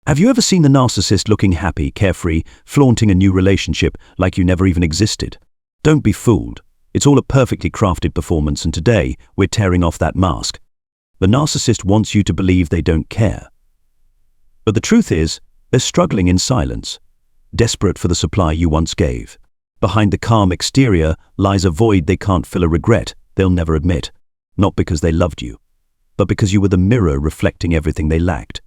Have you ever seen the narcissist looking happy, carefree, flaunting a new relationship like you never even existed? Don't be fooled. It's all a perfectly crafted performance, and today we're tearing off that mask. The narcissist wants you to believe they don't care. But the truth is, they're struggling in silence, desperate for the supply you once gave. Behind the calm exterior lies a void they can't fill, a regret they'll never admit, not because they loved you, but because you were the mirror reflecting everything they lacked.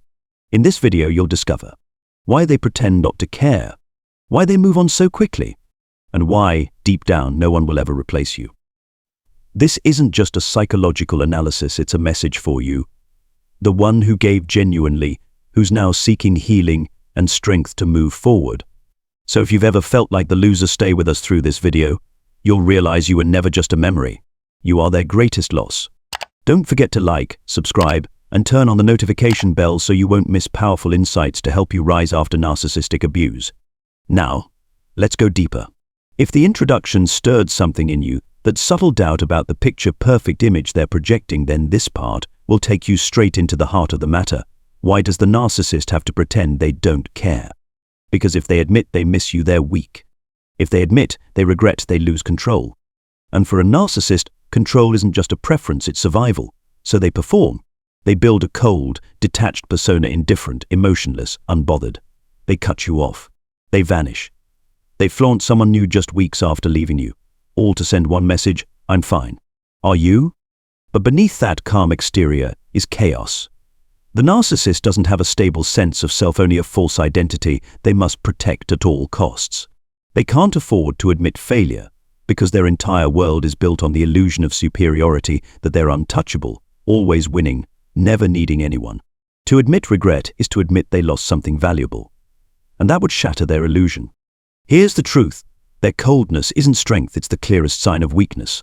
In this video, you'll discover why they pretend not to care, why they move on so quickly, and why, deep down, no one will ever replace you. This isn't just a psychological analysis, it's a message for you. The one who gave genuinely, who's now seeking healing and strength to move forward. So if you've ever felt like the loser, stay with us through this video. You'll realize you were never just a memory. You are their greatest loss. Don't forget to like, subscribe, and turn on the notification bell so you won't miss powerful insights to help you rise after narcissistic abuse. Now, let's go deeper. If the introduction stirred something in you, that subtle doubt about the picture-perfect image they're projecting, then this part will take you straight into the heart of the matter. Why does the narcissist have to pretend they don't care? Because if they admit they miss you, they're weak. If they admit they regret, they lose control. And for a narcissist, control isn't just a preference, it's survival. So they perform. They build a cold, detached persona, indifferent, emotionless, unbothered. They cut you off. They vanish. They flaunt someone new just weeks after leaving you, all to send one message: I'm fine. Are you? But beneath that calm exterior is chaos. The narcissist doesn't have a stable sense of self, only a false identity they must protect at all costs. They can't afford to admit failure because their entire world is built on the illusion of superiority, that they're untouchable, always winning, never needing anyone. To admit regret is to admit they lost something valuable, and that would shatter their illusion. Here's the truth. Their coldness isn't strength, it's the clearest sign of weakness.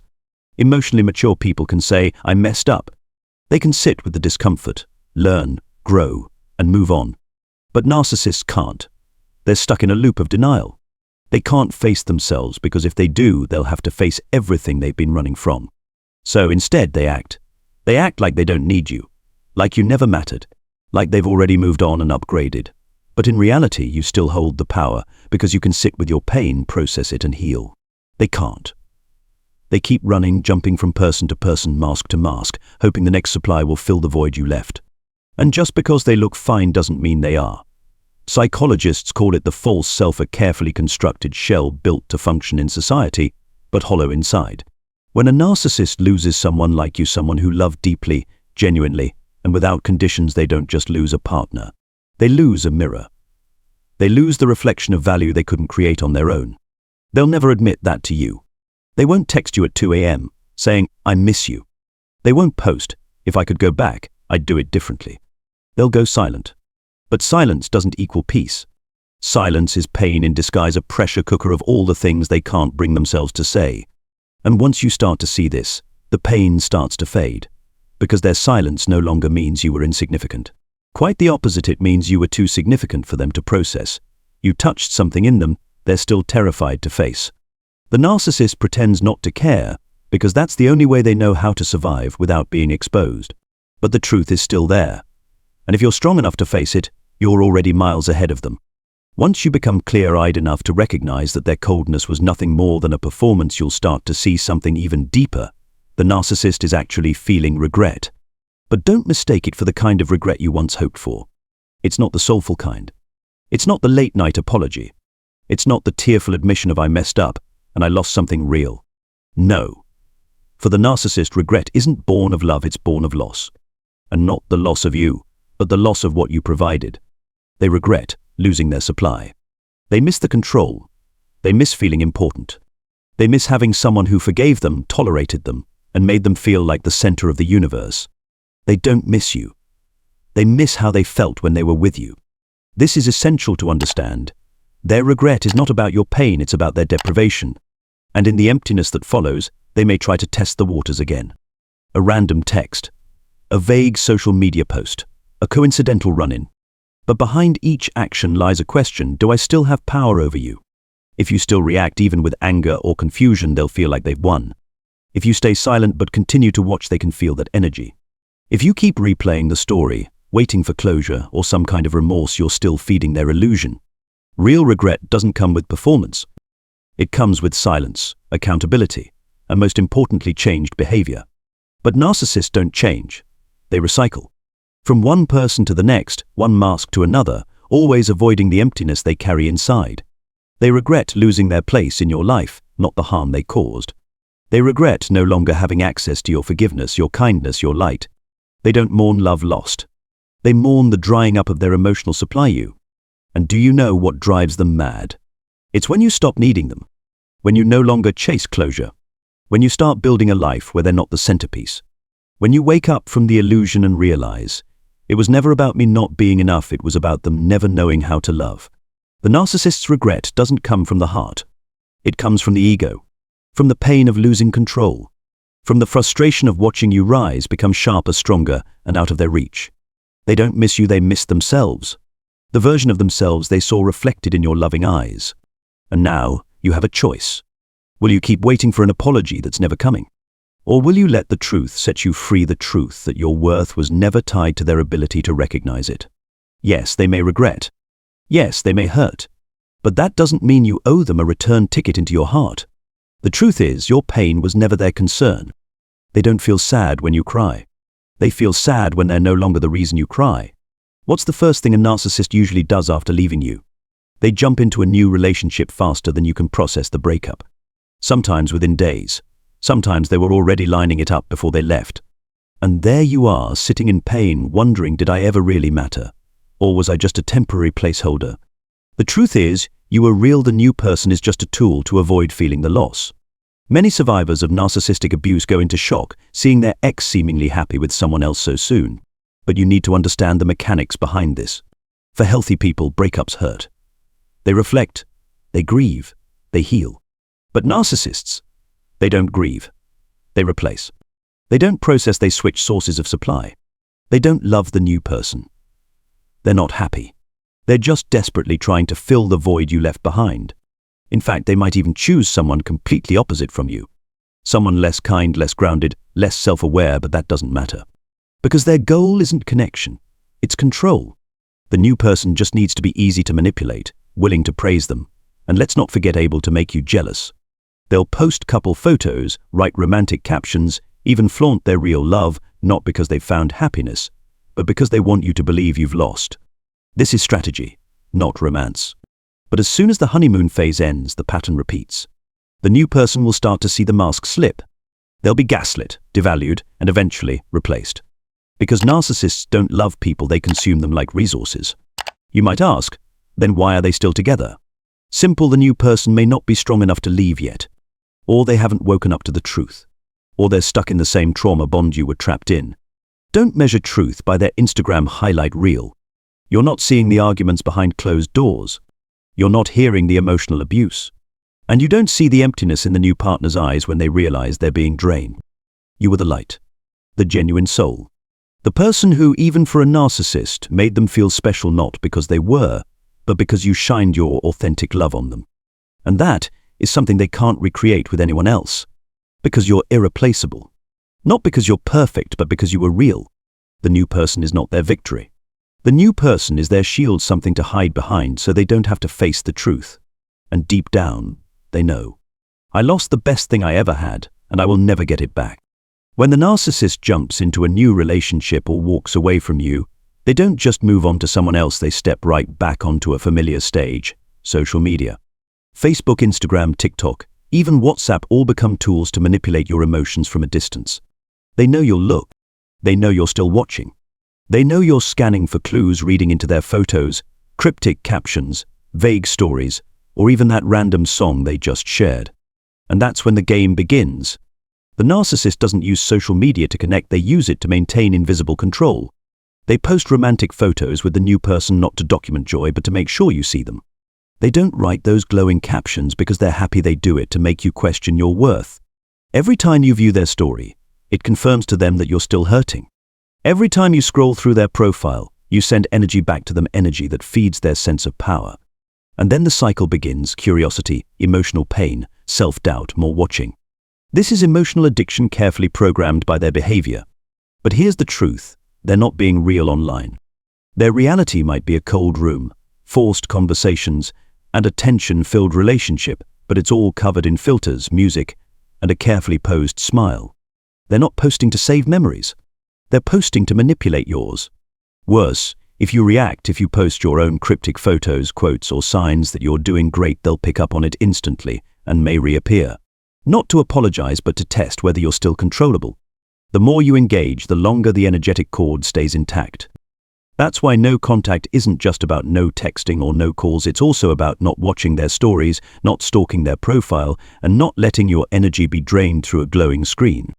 Emotionally mature people can say, I messed up. They can sit with the discomfort, learn, grow, and move on. But narcissists can't. They're stuck in a loop of denial. They can't face themselves because if they do, they'll have to face everything they've been running from. So instead they act. They act like they don't need you, like you never mattered, like they've already moved on and upgraded. But in reality, you still hold the power because you can sit with your pain, process it, and heal. They can't. They keep running, jumping from person to person, mask to mask, hoping the next supply will fill the void you left. And just because they look fine doesn't mean they are. Psychologists call it the false self, a carefully constructed shell built to function in society, but hollow inside. When a narcissist loses someone like you, someone who loved deeply, genuinely, and without conditions, they don't just lose a partner. They lose a mirror. They lose the reflection of value they couldn't create on their own. They'll never admit that to you. They won't text you at 2 a.m. saying, I miss you. They won't post, if I could go back, I'd do it differently. They'll go silent. But silence doesn't equal peace. Silence is pain in disguise, a pressure cooker of all the things they can't bring themselves to say. And once you start to see this, the pain starts to fade, because their silence no longer means you were insignificant. Quite the opposite, it means you were too significant for them to process. You touched something in them they're still terrified to face. The narcissist pretends not to care because that's the only way they know how to survive without being exposed. But the truth is still there. And if you're strong enough to face it, you're already miles ahead of them. Once you become clear-eyed enough to recognize that their coldness was nothing more than a performance, you'll start to see something even deeper. The narcissist is actually feeling regret. But don't mistake it for the kind of regret you once hoped for. It's not the soulful kind. It's not the late-night apology. It's not the tearful admission of I messed up and I lost something real. No. For the narcissist, regret isn't born of love, it's born of loss. And not the loss of you, but the loss of what you provided. They regret losing their supply. They miss the control. They miss feeling important. They miss having someone who forgave them, tolerated them, and made them feel like the center of the universe. They don't miss you. They miss how they felt when they were with you. This is essential to understand. Their regret is not about your pain, it's about their deprivation. And in the emptiness that follows, they may try to test the waters again. A random text, a vague social media post, a coincidental run-in. But behind each action lies a question: do I still have power over you? If you still react even with anger or confusion, they'll feel like they've won. If you stay silent but continue to watch, they can feel that energy. If you keep replaying the story, waiting for closure or some kind of remorse. You're still feeding their illusion. Real regret doesn't come with performance. It comes with silence, accountability, and most importantly, changed behavior. But narcissists don't change. They recycle. From one person to the next, one mask to another, always avoiding the emptiness they carry inside. They regret losing their place in your life, not the harm they caused. They regret no longer having access to your forgiveness, your kindness, your light. They don't mourn love lost. They mourn the drying up of their emotional supply. And do you know what drives them mad? It's when you stop needing them. When you no longer chase closure. When you start building a life where they're not the centerpiece. When you wake up from the illusion and realize, it was never about me not being enough, it was about them never knowing how to love. The narcissist's regret doesn't come from the heart. It comes from the ego, from the pain of losing control, from the frustration of watching you rise, become sharper, stronger, and out of their reach. They don't miss you, they miss themselves. The version of themselves they saw reflected in your loving eyes. And now, you have a choice. Will you keep waiting for an apology that's never coming? Or will you let the truth set you free, the truth that your worth was never tied to their ability to recognize it? Yes, they may regret. Yes, they may hurt. But that doesn't mean you owe them a return ticket into your heart. The truth is, your pain was never their concern. They don't feel sad when you cry. They feel sad when they're no longer the reason you cry. What's the first thing a narcissist usually does after leaving you? They jump into a new relationship faster than you can process the breakup. Sometimes within days. Sometimes they were already lining it up before they left. And there you are, sitting in pain, wondering, did I ever really matter? Or was I just a temporary placeholder? The truth is, you were real. The new person is just a tool to avoid feeling the loss. Many survivors of narcissistic abuse go into shock, seeing their ex seemingly happy with someone else so soon. But you need to understand the mechanics behind this. For healthy people, breakups hurt. They reflect, they grieve, they heal. But narcissists, they don't grieve. They replace. They don't process, they switch sources of supply. They don't love the new person. They're not happy. They're just desperately trying to fill the void you left behind. In fact, they might even choose someone completely opposite from you. Someone less kind, less grounded, less self-aware, but that doesn't matter. Because their goal isn't connection, it's control. The new person just needs to be easy to manipulate, willing to praise them, and let's not forget, able to make you jealous. They'll post couple photos, write romantic captions, even flaunt their real love, not because they've found happiness, but because they want you to believe you've lost. This is strategy, not romance. But as soon as the honeymoon phase ends, the pattern repeats. The new person will start to see the mask slip. They'll be gaslit, devalued, and eventually replaced. Because narcissists don't love people, they consume them like resources. You might ask, then why are they still together? Simple, the new person may not be strong enough to leave yet. Or they haven't woken up to the truth. Or they're stuck in the same trauma bond you were trapped in. Don't measure truth by their Instagram highlight reel. You're not seeing the arguments behind closed doors. You're not hearing the emotional abuse. And you don't see the emptiness in the new partner's eyes when they realize they're being drained. You were the light, the genuine soul. The person who, even for a narcissist, made them feel special, not because they were, but because you shined your authentic love on them. And that is something they can't recreate with anyone else. Because you're irreplaceable. Not because you're perfect, but because you were real. The new person is not their victory. The new person is their shield, something to hide behind so they don't have to face the truth. And deep down, they know. I lost the best thing I ever had, and I will never get it back. When the narcissist jumps into a new relationship or walks away from you, they don't just move on to someone else, they step right back onto a familiar stage. Social media. Facebook, Instagram, TikTok, even WhatsApp all become tools to manipulate your emotions from a distance. They know you'll look. They know you're still watching. They know you're scanning for clues, reading into their photos, cryptic captions, vague stories, or even that random song they just shared. And that's when the game begins. The narcissist doesn't use social media to connect, they use it to maintain invisible control. They post romantic photos with the new person not to document joy, but to make sure you see them. They don't write those glowing captions because they're happy, they do it to make you question your worth. Every time you view their story, it confirms to them that you're still hurting. Every time you scroll through their profile, you send energy back to them, energy that feeds their sense of power. And then the cycle begins: curiosity, emotional pain, self-doubt, more watching. This is emotional addiction, carefully programmed by their behavior. But here's the truth: they're not being real online. Their reality might be a cold room, forced conversations, and a tension-filled relationship, but it's all covered in filters, music, and a carefully posed smile. They're not posting to save memories. They're posting to manipulate yours. Worse, if you post your own cryptic photos, quotes, or signs that you're doing great, they'll pick up on it instantly and may reappear. Not to apologize, but to test whether you're still controllable. The more you engage, the longer the energetic cord stays intact. That's why no contact isn't just about no texting or no calls. It's also about not watching their stories, not stalking their profile, and not letting your energy be drained through a glowing screen.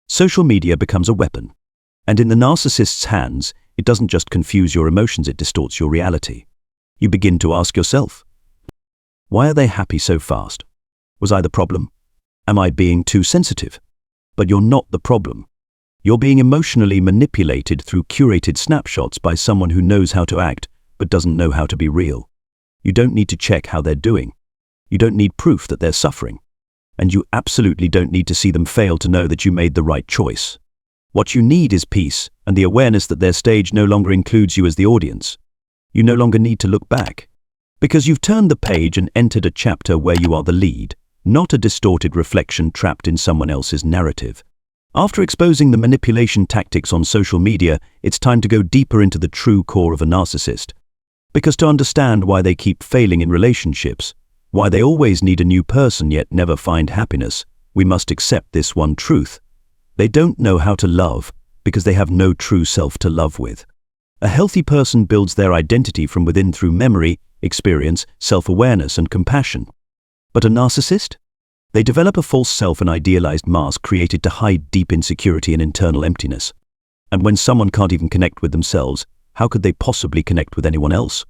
Social media becomes a weapon. And in the narcissist's hands, it doesn't just confuse your emotions, it distorts your reality. You begin to ask yourself, why are they happy so fast? Was I the problem? Am I being too sensitive? But you're not the problem. You're being emotionally manipulated through curated snapshots by someone who knows how to act, but doesn't know how to be real. You don't need to check how they're doing. You don't need proof that they're suffering. And you absolutely don't need to see them fail to know that you made the right choice. What you need is peace and the awareness that their stage no longer includes you as the audience. You no longer need to look back, because you've turned the page and entered a chapter where you are the lead, not a distorted reflection trapped in someone else's narrative. After exposing the manipulation tactics on social media, it's time to go deeper into the true core of a narcissist. Because to understand why they keep failing in relationships, why they always need a new person yet never find happiness, we must accept this one truth. They don't know how to love because they have no true self to love with. A healthy person builds their identity from within through memory, experience, self-awareness, and compassion. But a narcissist? They develop a false self, an idealized mask created to hide deep insecurity and internal emptiness. And when someone can't even connect with themselves, how could they possibly connect with anyone else?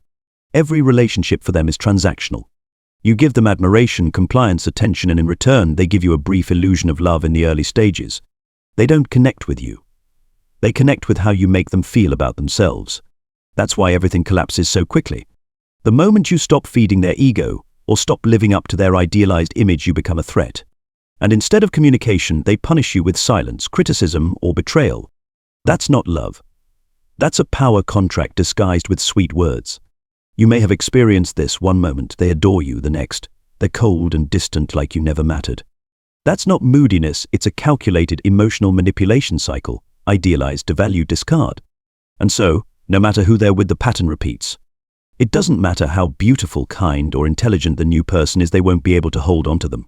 Every relationship for them is transactional. You give them admiration, compliance, attention, and in return, they give you a brief illusion of love in the early stages. They don't connect with you. They connect with how you make them feel about themselves. That's why everything collapses so quickly. The moment you stop feeding their ego, or stop living up to their idealized image, you become a threat. And instead of communication, they punish you with silence, criticism, or betrayal. That's not love. That's a power contract disguised with sweet words. You may have experienced this. One moment, they adore you; the next, they're cold and distant like you never mattered. That's not moodiness, it's a calculated emotional manipulation cycle, idealized, devalued, discard. And so, no matter who they're with, the pattern repeats. It doesn't matter how beautiful, kind, or intelligent the new person is, they won't be able to hold on to them.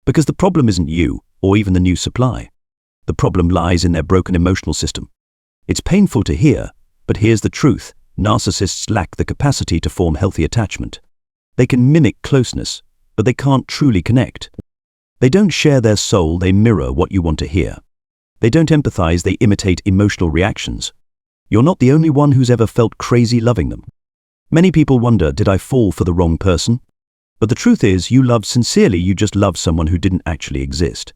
Because the problem isn't you, or even the new supply. The problem lies in their broken emotional system. It's painful to hear, but here's the truth. Narcissists lack the capacity to form healthy attachment. They can mimic closeness, but they can't truly connect. They don't share their soul, they mirror what you want to hear. They don't empathize, they imitate emotional reactions. You're not the only one who's ever felt crazy loving them. Many people wonder, did I fall for the wrong person? But the truth is, you loved sincerely, you just loved someone who didn't actually exist.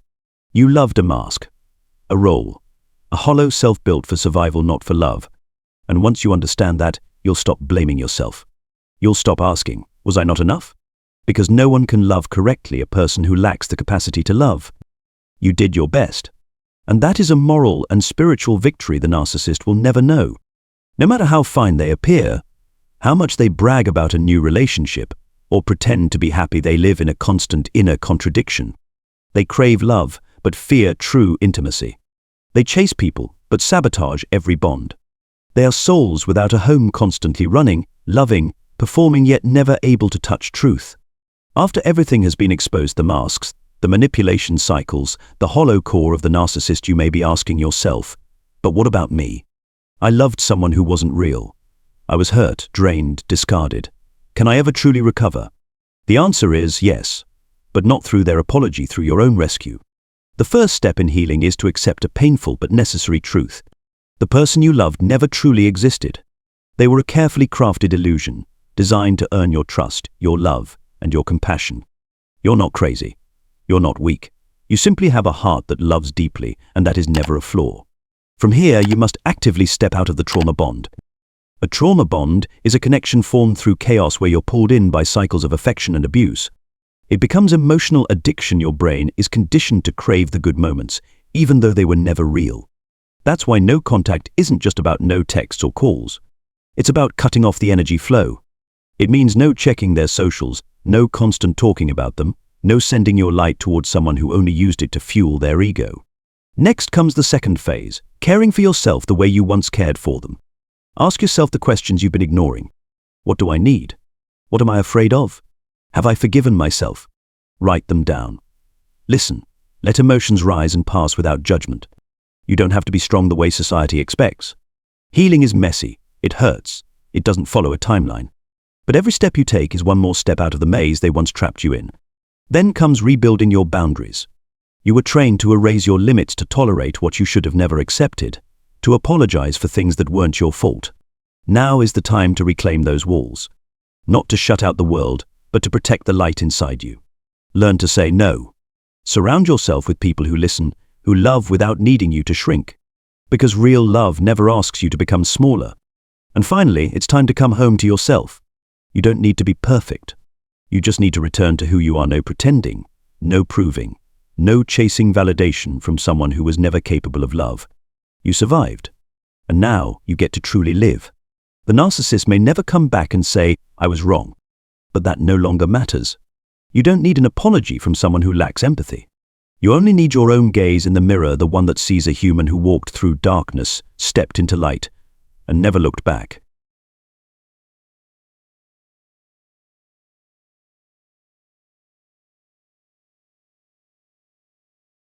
You loved a mask, a role, a hollow self built for survival, not for love. And once you understand that, you'll stop blaming yourself. You'll stop asking, was I not enough? Because no one can love correctly a person who lacks the capacity to love. You did your best. And that is a moral and spiritual victory the narcissist will never know. No matter how fine they appear, how much they brag about a new relationship, or pretend to be happy, they live in a constant inner contradiction. They crave love, but fear true intimacy. They chase people, but sabotage every bond. They are souls without a home, constantly running, loving, performing, yet never able to touch truth. After everything has been exposed, the masks, the manipulation cycles, the hollow core of the narcissist, you may be asking yourself, but what about me? I loved someone who wasn't real. I was hurt, drained, discarded. Can I ever truly recover? The answer is yes, but not through their apology, through your own rescue. The first step in healing is to accept a painful but necessary truth. The person you loved never truly existed. They were a carefully crafted illusion, designed to earn your trust, your love, and your compassion. You're not crazy. You're not weak. You simply have a heart that loves deeply, and that is never a flaw. From here, you must actively step out of the trauma bond. A trauma bond is a connection formed through chaos where you're pulled in by cycles of affection and abuse. It becomes emotional addiction. Your brain is conditioned to crave the good moments, even though they were never real. That's why no contact isn't just about no texts or calls. It's about cutting off the energy flow. It means no checking their socials, no constant talking about them, no sending your light towards someone who only used it to fuel their ego. Next comes the second phase, caring for yourself the way you once cared for them. Ask yourself the questions you've been ignoring. What do I need? What am I afraid of? Have I forgiven myself? Write them down. Listen. Let emotions rise and pass without judgment. You don't have to be strong the way society expects. Healing is messy. It hurts. It doesn't follow a timeline. But every step you take is one more step out of the maze they once trapped you in. Then comes rebuilding your boundaries. You were trained to erase your limits, to tolerate what you should have never accepted, to apologize for things that weren't your fault. Now is the time to reclaim those walls. Not to shut out the world, but to protect the light inside you. Learn to say no. Surround yourself with people who listen, who love without needing you to shrink. Because real love never asks you to become smaller. And finally, it's time to come home to yourself. You don't need to be perfect. You just need to return to who you are. No pretending, no proving, no chasing validation from someone who was never capable of love. You survived. And now you get to truly live. The narcissist may never come back and say, "I was wrong." But that no longer matters. You don't need an apology from someone who lacks empathy. You only need your own gaze in the mirror, the one that sees a human who walked through darkness, stepped into light, and never looked back.